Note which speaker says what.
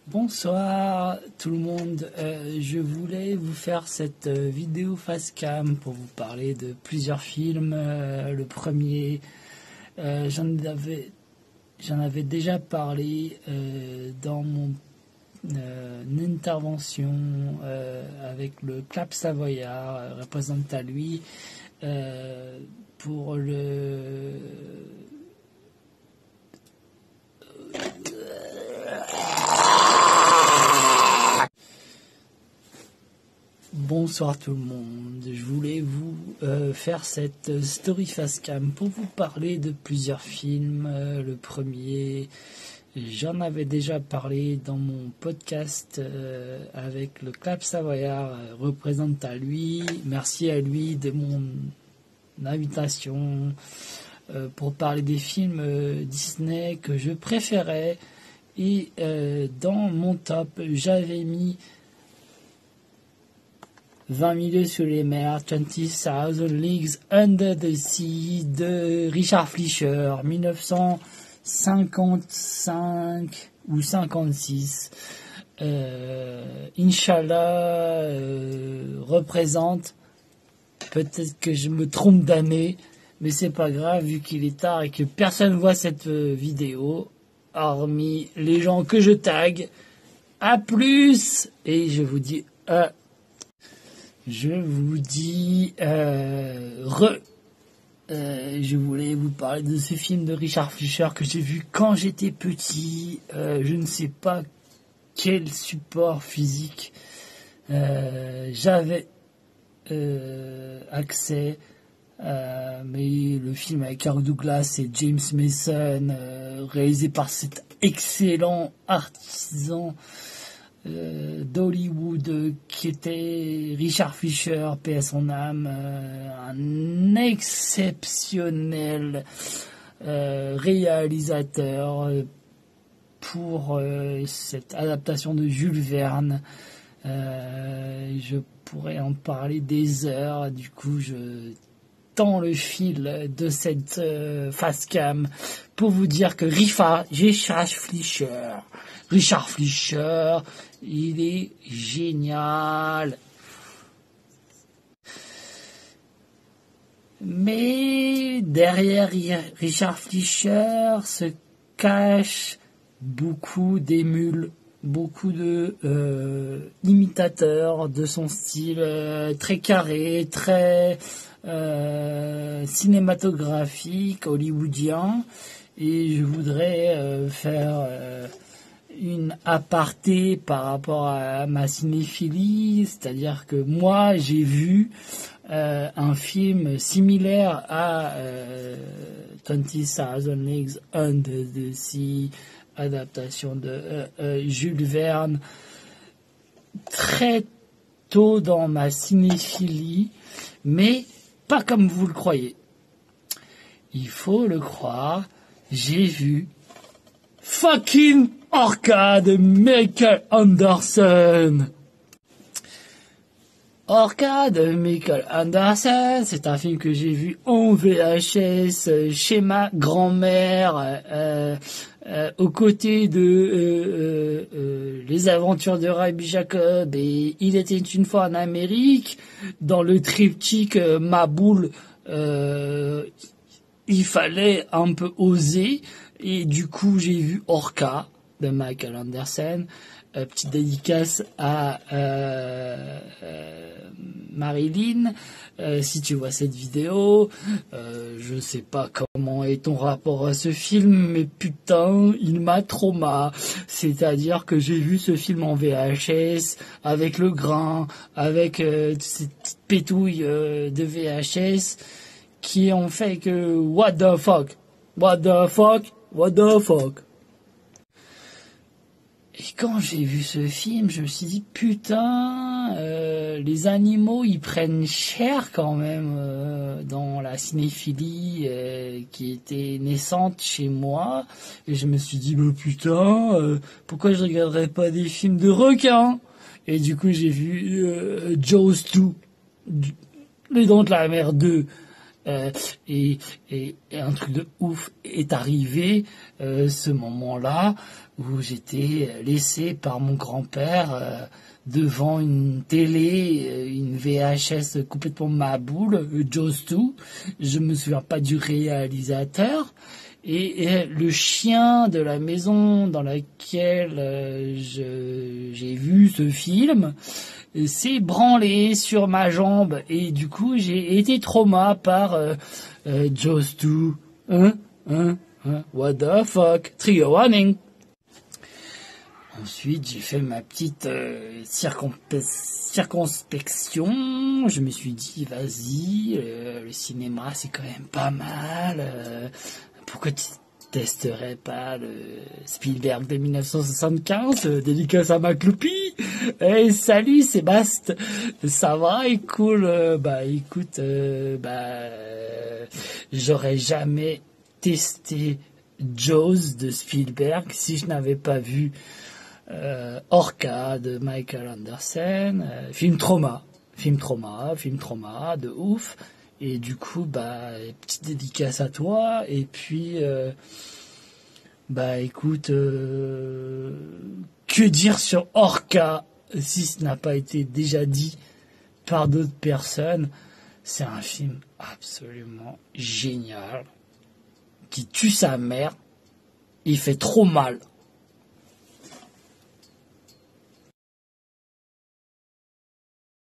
Speaker 1: Bonsoir tout le monde, je voulais vous faire cette vidéo face cam pour vous parler de plusieurs films. Le premier, j'en avais déjà parlé dans mon intervention avec le Club Savoyard, représente à lui pour le... Bonsoir tout le monde, je voulais vous faire cette story facecam pour vous parler de plusieurs films. Le premier, j'en avais déjà parlé dans mon podcast avec le Club Savoyard, représente à lui. Merci à lui de mon invitation pour parler des films Disney que je préférais. Et dans mon top, j'avais mis 20 milieux sous les mers, 20,000 Leagues Under the Sea de Richard Fleischer, 1955 ou 56. Inch'Allah représente, peut-être que je me trompe d'année, mais c'est pas grave vu qu'il est tard et que personne voit cette vidéo, hormis les gens que je tag. À plus, et je vous dis je voulais vous parler de ce film de Richard Fleischer que j'ai vu quand j'étais petit. Je ne sais pas quel support physique j'avais accès, mais le film avec Kirk Douglas et James Mason, réalisé par cet excellent artisan d'Hollywood qui était Richard Fleischer, paix à son âme, un exceptionnel réalisateur pour cette adaptation de Jules Verne. Je pourrais en parler des heures, du coup je tends le fil de cette face cam pour vous dire que Richard Fleischer, il est génial. Mais derrière Richard Fleischer se cachent beaucoup d'émules, beaucoup de imitateurs de son style très carré, très cinématographique, hollywoodien. Et je voudrais faire une aparté par rapport à ma cinéphilie, c'est-à-dire que moi j'ai vu un film similaire à 20,000 Leagues Under the Sea, adaptation de Jules Verne, très tôt dans ma cinéphilie, mais pas comme vous le croyez. Il faut le croire, j'ai vu fucking Orca de Michael Anderson. Orca de Michael Anderson, c'est un film que j'ai vu en VHS chez ma grand-mère, aux côtés de Les Aventures de Rabbi Jacob et Il était une fois en Amérique, dans le triptyque Ma boule. Il fallait un peu oser, et du coup j'ai vu Orca de Michael Anderson. Petite dédicace à Marilyn, si tu vois cette vidéo. Je sais pas comment est ton rapport à ce film, mais putain, il m'a trauma. C'est-à-dire que j'ai vu ce film en VHS, avec le grain, avec ces petites pétouilles de VHS, qui ont fait que what the fuck. Et quand j'ai vu ce film, je me suis dit, putain, les animaux, ils prennent cher quand même dans la cinéphilie qui était naissante chez moi. Et je me suis dit, bah putain, pourquoi je regarderais pas des films de requins? Et du coup, j'ai vu Jaws 2, Les Dents de la Mer 2. Et un truc de ouf est arrivé, ce moment-là où j'étais laissé par mon grand-père devant une télé, une VHS complètement maboule, Jaws 2. Je me souviens pas du réalisateur. Et le chien de la maison dans laquelle j'ai vu ce film s'est branlé sur ma jambe. Et du coup, j'ai été trauma par Jaws 2. What the fuck? Trigger warning. Ensuite, j'ai fait ma petite circonspection. Je me suis dit, vas-y, le cinéma, c'est quand même pas mal. Pourquoi tu testerais pas le Spielberg de 1975, dédicace à Macloupi? Hey, salut Sébastien, ça va et cool. Écoute, j'aurais jamais testé Jaws de Spielberg si je n'avais pas vu Orca de Michael Anderson, film trauma de ouf. Et du coup, petite dédicace à toi. Et puis, écoute, que dire sur Orca si ce n'a pas été déjà dit par d'autres personnes? C'est un film absolument génial qui tue sa mère. Il fait trop mal.